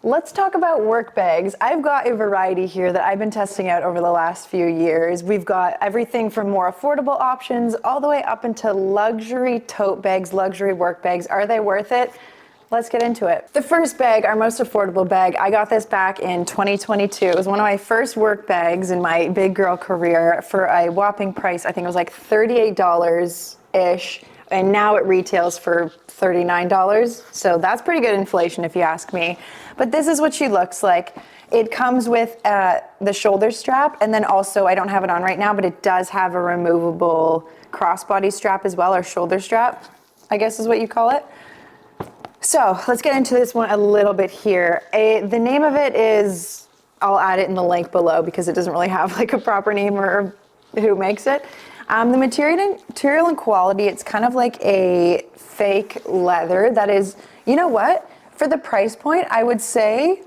Let's talk about work bags. I've got a variety here that I've been testing out over the last few years. We've got everything from more affordable options all the way up into luxury tote bags, luxury work bags. Are they worth it? Let's get into it. The first bag, our most affordable bag, I got this back in 2022. It was one of my first work bags in my big girl career for a whopping price. I think it was like $38-ish. And now it retails for $39. So that's pretty good inflation if you ask me. But this is what she looks like. It comes with the shoulder strap, and then also, I don't have it on right now, but it does have a removable crossbody strap as well, or shoulder strap, I guess is what you call it. So let's get into this one a little bit here. The name of it is, I'll add it in the link below because it doesn't really have like a proper name or who makes it. The material and quality, it's kind of like a fake leather that is, you know what? For the price point, I would say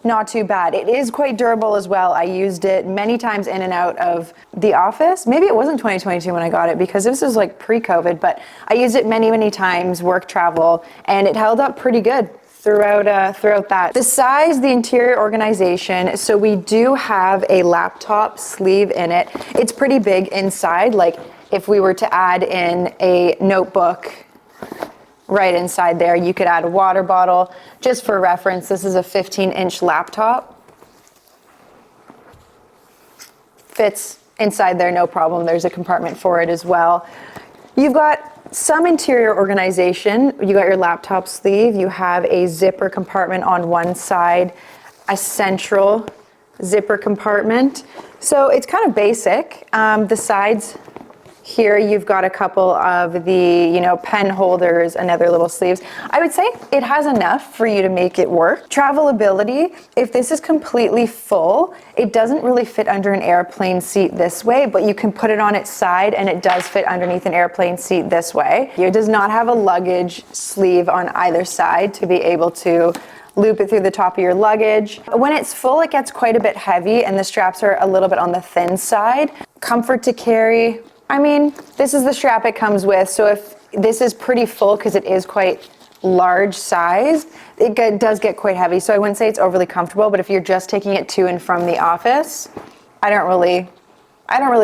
not too bad. It is quite durable as well. I used it many times in and out of the office. Maybe it wasn't 2022 when I got it because this was like pre-COVID, but I used it many times, work, travel, and it held up pretty good throughout that. The size, the interior organization, so we do have a laptop sleeve in it. It's pretty big inside, like if we were to add in a notebook right inside there, you could add a water bottle. Just for reference, this is a 15-inch laptop. Fits inside there, no problem. There's a compartment for it as well. You've got some interior organization. You got your laptop sleeve. You have a zipper compartment on one side, a central zipper compartment. So it's kind of basic. The sides here, you've got a couple of the, pen holders and other little sleeves. I would say it has enough for you to make it work. Travelability, if this is completely full, it doesn't really fit under an airplane seat this way, but you can put it on its side and it does fit underneath an airplane seat this way. It does not have a luggage sleeve on either side to be able to loop it through the top of your luggage. When it's full, it gets quite a bit heavy and the straps are a little bit on the thin side. Comfort to carry. I mean, this is the strap it comes with, so if this is pretty full because it is quite large size, it does get quite heavy, so I wouldn't say it's overly comfortable, but if you're just taking it to and from the office, I don't really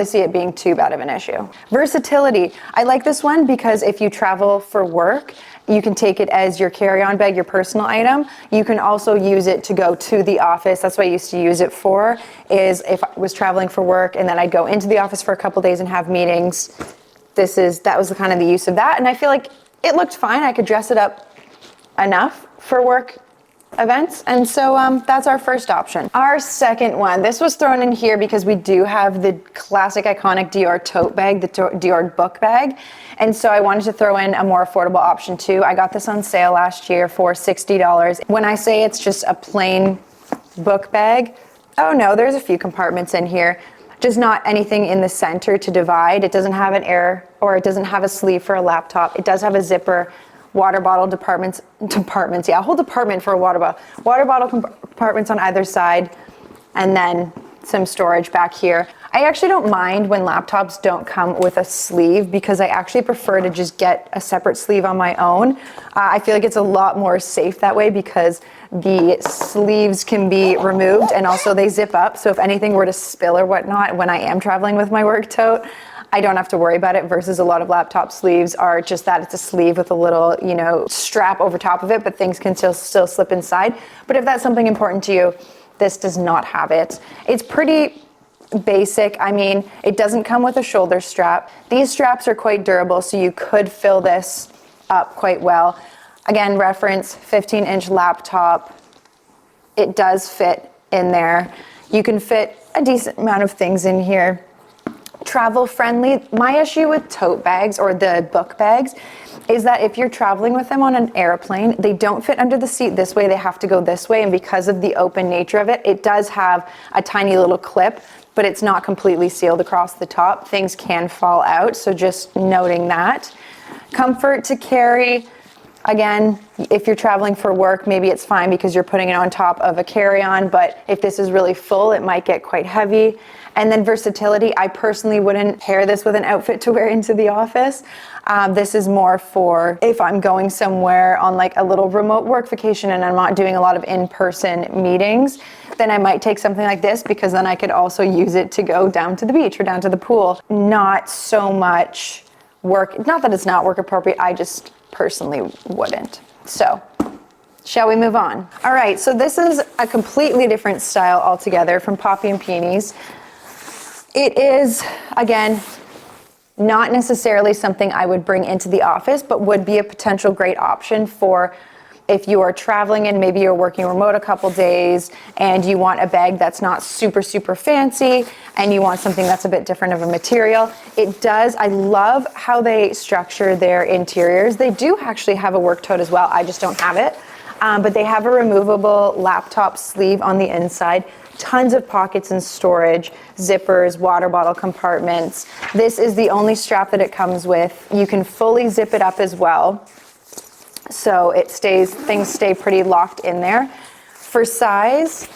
see it being too bad of an issue. Versatility. I like this one because if you travel for work, you can take it as your carry-on bag, your personal item. You can also use it to go to the office. That's what I used to use it for, is if I was traveling for work and then I'd go into the office for a couple days and have meetings. That was the kind of the use of that. And I feel like it looked fine. I could dress it up enough for work events, and so that's our first option. Our second one, this was thrown in here because we do have the classic iconic Dior tote bag, the Dior book bag, and so I wanted to throw in a more affordable option too. I got this on sale last year for $60. When I say it's just a plain book bag, oh no, there's a few compartments in here, just not anything in the center to divide. It doesn't have it doesn't have a sleeve for a laptop. It does have a zipper, water bottle compartments, yeah, a whole department for a water bottle compartments on either side, and then some storage back here. I actually don't mind when laptops don't come with a sleeve because I actually prefer to just get a separate sleeve on my own. I feel like it's a lot more safe that way because the sleeves can be removed and also they zip up, so if anything were to spill or whatnot when I am traveling with my work tote, I don't have to worry about it, versus a lot of laptop sleeves are just that, it's a sleeve with a little, strap over top of it, but things can still slip inside. But if that's something important to you, this does not have it. It's pretty basic. I mean, it doesn't come with a shoulder strap. These straps are quite durable, so you could fill this up quite well. Again, reference 15-inch laptop. It does fit in there. You can fit a decent amount of things in here. Travel friendly. My issue with tote bags or the book bags is that if you're traveling with them on an airplane, they don't fit under the seat this way, they have to go this way, and because of the open nature of it, it does have a tiny little clip, but it's not completely sealed across the top. Things can fall out, so just noting that. Comfort to carry. Again, if you're traveling for work, maybe it's fine because you're putting it on top of a carry-on, but if this is really full, it might get quite heavy. And then versatility, I personally wouldn't pair this with an outfit to wear into the office. This is more for if I'm going somewhere on like a little remote work vacation and I'm not doing a lot of in-person meetings, then I might take something like this because then I could also use it to go down to the beach or down to the pool. Not so much work, not that it's not work appropriate, I just personally wouldn't. So, shall we move on? All right, so this is a completely different style altogether from Poppy and Peonies. It is, again, not necessarily something I would bring into the office, but would be a potential great option for if you are traveling and maybe you're working remote a couple days and you want a bag that's not super, super fancy and you want something that's a bit different of a material. It does, I love how they structure their interiors. They do actually have a work tote as well, I just don't have it. But they have a removable laptop sleeve on the inside. Tons of pockets and storage, zippers, water bottle compartments. This is the only strap that it comes with. You can fully zip it up as well. So it stays, things stay pretty locked in there. For size,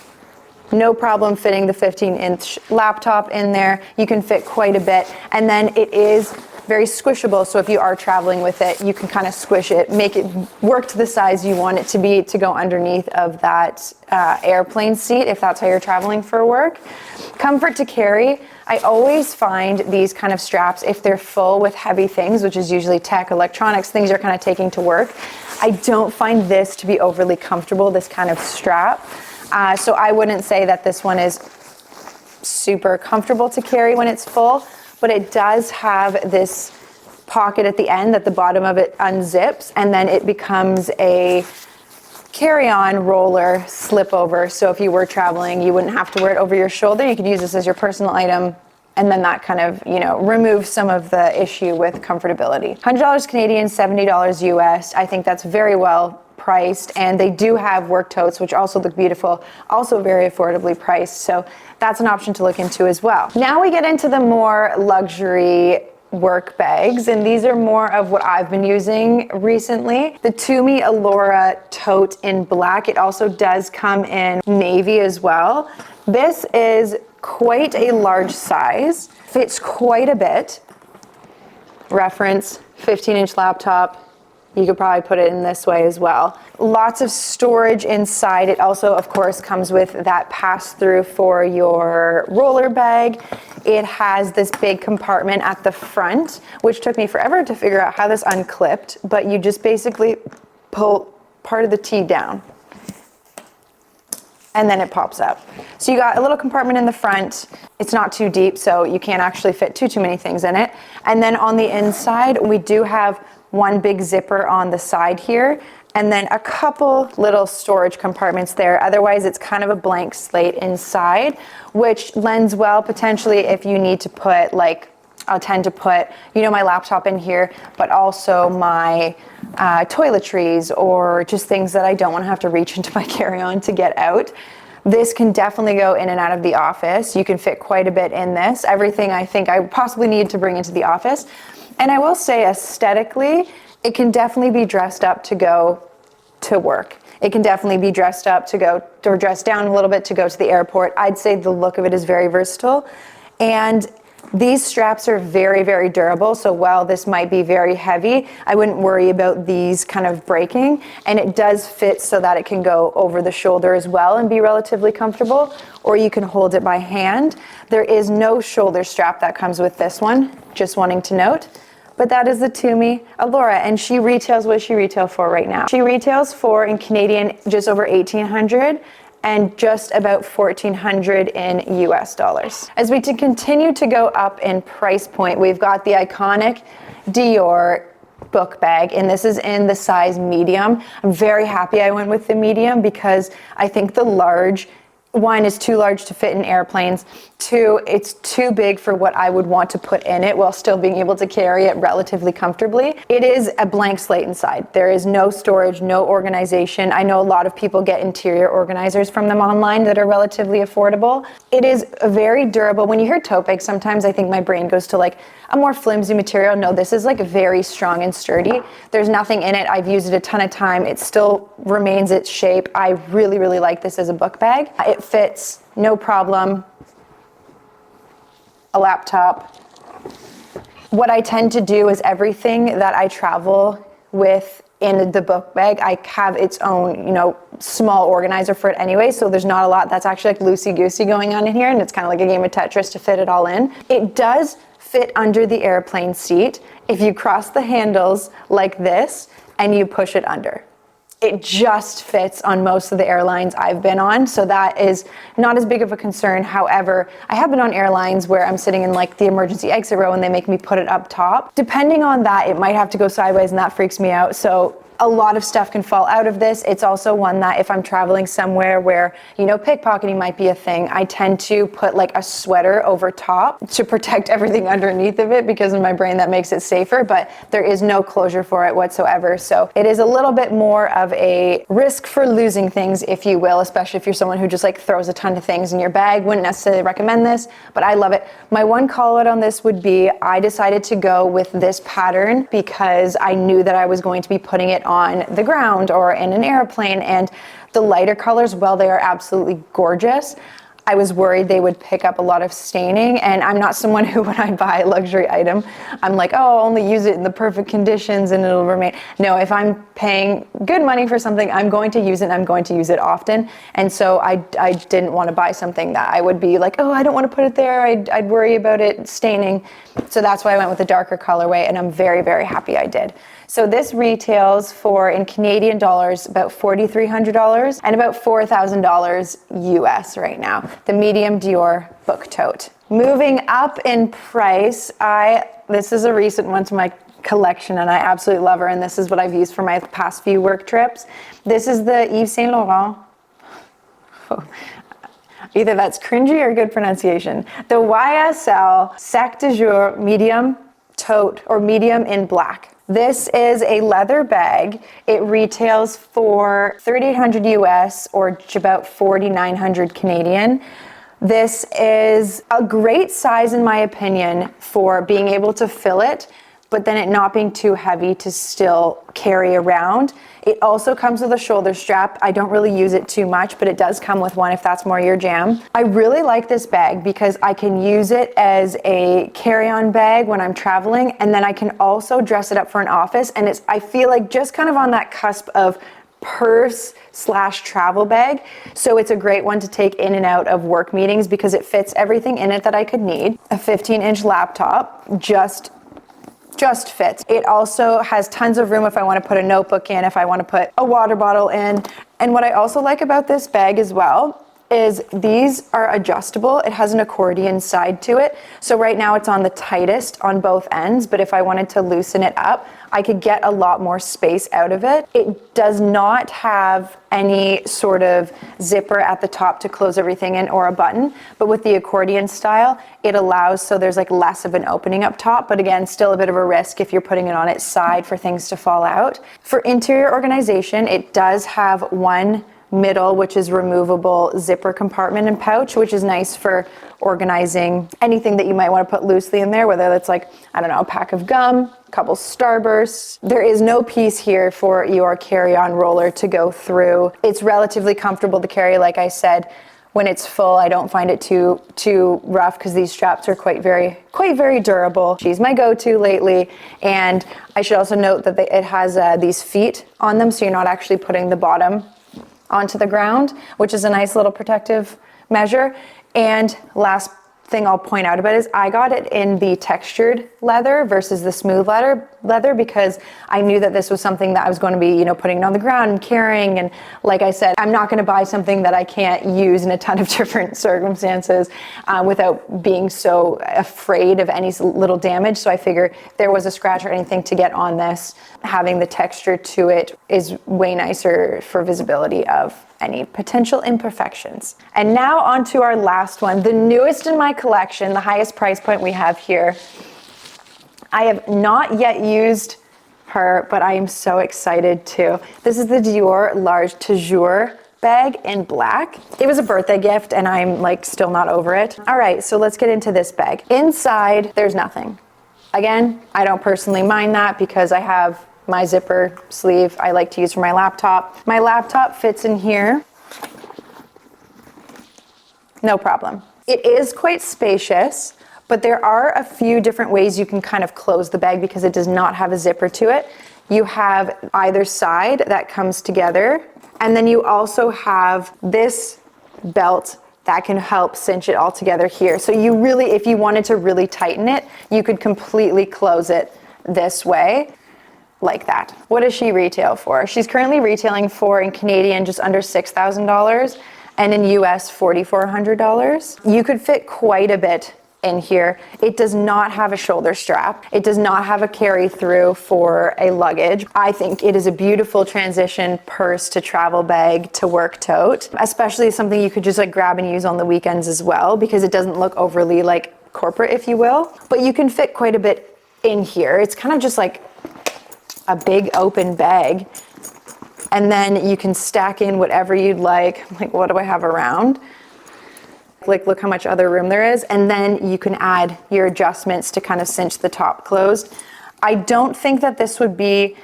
no problem fitting the 15-inch laptop in there. You can fit quite a bit. And then it is very squishable, so if you are traveling with it, you can kind of squish it, make it work to the size you want it to be to go underneath of that airplane seat if that's how you're traveling for work. Comfort to carry, I always find these kind of straps, if they're full with heavy things, which is usually tech, electronics, things you're kind of taking to work, I don't find this to be overly comfortable, this kind of strap. So I wouldn't say that this one is super comfortable to carry when it's full, but it does have this pocket at the end that the bottom of it unzips, and then it becomes a carry-on roller slip over. So if you were traveling, you wouldn't have to wear it over your shoulder. You could use this as your personal item, and then that kind of, you know, removes some of the issue with comfortability. $100 Canadian, $70 US. I think that's very well priced, and they do have work totes, which also look beautiful, also very affordably priced. So that's an option to look into as well. Now we get into the more luxury work bags, and these are more of what I've been using recently. The Tumi Allura tote in black. It also does come in navy as well. This is quite a large size, fits quite a bit. Reference 15-inch laptop. You could probably put it in this way as well. Lots of storage inside. It also, of course, comes with that pass-through for your roller bag. It has this big compartment at the front, which took me forever to figure out how this unclipped, but you just basically pull part of the tee down, and then it pops up. So you got a little compartment in the front. It's not too deep, so you can't actually fit too many things in it. And then on the inside, we do have one big zipper on the side here, and then a couple little storage compartments there. Otherwise, it's kind of a blank slate inside, which lends well potentially if you need to put, like, I'll tend to put, you know, my laptop in here, but also my toiletries or just things that I don't want to have to reach into my carry-on to get out. This can definitely go in and out of the office. You can fit quite a bit in this. Everything I think I possibly need to bring into the office. And I will say aesthetically, it can definitely be dressed up to go to work. It can definitely be dressed up to go, or dressed down a little bit to go to the airport. I'd say the look of it is very versatile. And these straps are very, very durable. So while this might be very heavy, I wouldn't worry about these kind of breaking. And it does fit so that it can go over the shoulder as well and be relatively comfortable, or you can hold it by hand. There is no shoulder strap that comes with this one, just wanting to note. But that is the Tumi Allura, and she retails, what does she retail for right now? She retails for, in Canadian, just over $1,800 and just about $1,400 in US dollars. As we continue to go up in price point, we've got the iconic Dior book bag, and this is in the size medium. I'm very happy I went with the medium because I think the large one, is too large to fit in airplanes. Two, it's too big for what I would want to put in it while still being able to carry it relatively comfortably. It is a blank slate inside. There is no storage, no organization. I know a lot of people get interior organizers from them online that are relatively affordable. It is very durable. When you hear tote bag, sometimes I think my brain goes to like a more flimsy material. No, this is like very strong and sturdy. There's nothing in it. I've used it a ton of time. It still remains its shape. I really, really like this as a book bag. It fits, no problem. A laptop. What I tend to do is everything that I travel with in the book bag, I have its own, small organizer for it anyway, so there's not a lot that's actually like loosey-goosey going on in here, and it's kind of like a game of Tetris to fit it all in. It does fit under the airplane seat if you cross the handles like this and you push it under. It just fits on most of the airlines I've been on, so that is not as big of a concern. However, I have been on airlines where I'm sitting in like the emergency exit row and they make me put it up top. Depending on that, it might have to go sideways, and that freaks me out. So a lot of stuff can fall out of this. It's also one that if I'm traveling somewhere where, pickpocketing might be a thing, I tend to put like a sweater over top to protect everything underneath of it, because in my brain that makes it safer, but there is no closure for it whatsoever. So it is a little bit more of a risk for losing things, if you will, especially if you're someone who just like throws a ton of things in your bag. Wouldn't necessarily recommend this, but I love it. My one call out on this would be I decided to go with this pattern because I knew that I was going to be putting it on the ground or in an airplane, and the lighter colors, while they are absolutely gorgeous, I was worried they would pick up a lot of staining, and I'm not someone who, when I buy a luxury item, I'm like, oh, I'll only use it in the perfect conditions and it'll remain. No, if I'm paying good money for something, I'm going to use it, and I'm going to use it often. And so I didn't want to buy something that I would be like, oh, I don't want to put it there, I'd worry about it staining. So that's why I went with the darker colorway, and I'm very, very happy I did. So this retails for, in Canadian dollars, about $4,300 and about $4,000 US right now. The medium Dior book tote. Moving up in price, this is a recent one to my collection, and I absolutely love her, and this is what I've used for my past few work trips. This is the Yves Saint Laurent. Either that's cringy or good pronunciation. The YSL Sac de Jour medium tote, or medium in black. This is a leather bag. It retails for $3,800 US, or about $4,900 Canadian. This is a great size, in my opinion, for being able to fill it, but then it not being too heavy to still carry around. It also comes with a shoulder strap. I don't really use it too much, but it does come with one if that's more your jam. I really like this bag because I can use it as a carry-on bag when I'm traveling, and then I can also dress it up for an office, and I feel like just kind of on that cusp of purse/travel bag. So it's a great one to take in and out of work meetings because it fits everything in it that I could need. A 15-inch laptop, just fits. It also has tons of room if I want to put a notebook in, if I want to put a water bottle in. And what I also like about this bag as well is these are adjustable. It has an accordion side to it. So right now it's on the tightest on both ends, but if I wanted to loosen it up, I could get a lot more space out of it. It does not have any sort of zipper at the top to close everything in, or a button, but with the accordion style, it allows, so there's like less of an opening up top, but again, still a bit of a risk if you're putting it on its side for things to fall out. For interior organization, it does have one middle, which is removable zipper compartment and pouch, which is nice for organizing anything that you might want to put loosely in there, whether that's like, I don't know, a pack of gum, a couple Starbursts. There is no piece here for your carry-on roller to go through. It's relatively comfortable to carry, like I said. When it's full, I don't find it too rough because these straps are quite very durable. She's my go-to lately, and I should also note that it has these feet on them, so you're not actually putting the bottom onto the ground, which is a nice little protective measure. And last thing I'll point out about it is I got it in the textured leather versus the smooth leather because I knew that this was something that I was going to be, putting it on the ground and carrying. And like I said, I'm not going to buy something that I can't use in a ton of different circumstances without being so afraid of any little damage. So I figure if there was a scratch or anything to get on this, having the texture to it is way nicer for visibility of any potential imperfections. And now on to our last one, the newest in my collection, the highest price point we have here. I have not yet used her, but I am so excited too. This is the Dior large toujours bag in black. It was a birthday gift and I'm like still not over it. All right, so let's get into this bag. Inside, there's nothing. Again, I don't personally mind that because I have my zipper sleeve I like to use for my laptop. My laptop fits in here. No problem. It is quite spacious, but there are a few different ways you can kind of close the bag because it does not have a zipper to it. You have either side that comes together, and then you also have this belt that can help cinch it all together here. So you really, if you wanted to really tighten it, you could completely close it this way, like that. What does she retail for? She's currently retailing for, in Canadian, just under $6,000, and in US, $4,400. You could fit quite a bit in here. It does not have a shoulder strap. It does not have a carry through for a luggage. I think it is a beautiful transition purse to travel bag to work tote, especially something you could just like grab and use on the weekends as well, because it doesn't look overly like corporate, if you will, but you can fit quite a bit in here. It's kind of just like a big open bag, and then you can stack in whatever you'd like. Like, what do I have around? Like, look how much other room there is. And then you can add your adjustments to kind of cinch the top closed. I don't think that this would be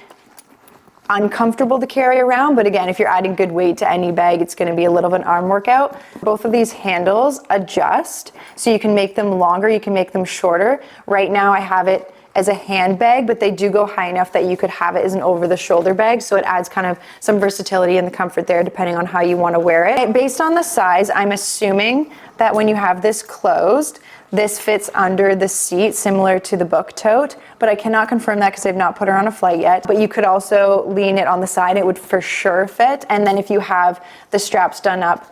uncomfortable to carry around, but again, if you're adding good weight to any bag, it's gonna be a little of an arm workout. Both of these handles adjust, so you can make them longer, you can make them shorter. Right now I have it as a handbag, but they do go high enough that you could have it as an over-the-shoulder bag, so it adds kind of some versatility and the comfort there depending on how you want to wear it. Based on the size, I'm assuming that when you have this closed, this fits under the seat similar to the book tote, but I cannot confirm that because I've not put her on a flight yet. But you could also lean it on the side, it would for sure fit. And then if you have the straps done up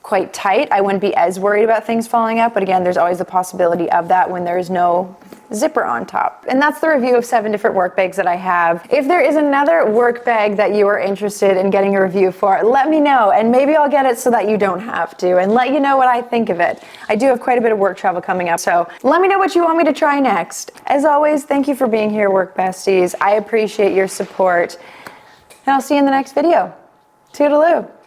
quite tight, I wouldn't be as worried about things falling out, but again, there's always the possibility of that when there's no zipper on top. And that's the review of 7 different work bags that I have. If there is another work bag that you are interested in getting a review for, let me know, and maybe I'll get it so that you don't have to, and let you know what I think of it. I do have quite a bit of work travel coming up, so let me know what you want me to try next. As always, thank you for being here, work besties. I appreciate your support, and I'll see you in the next video. Toodaloo.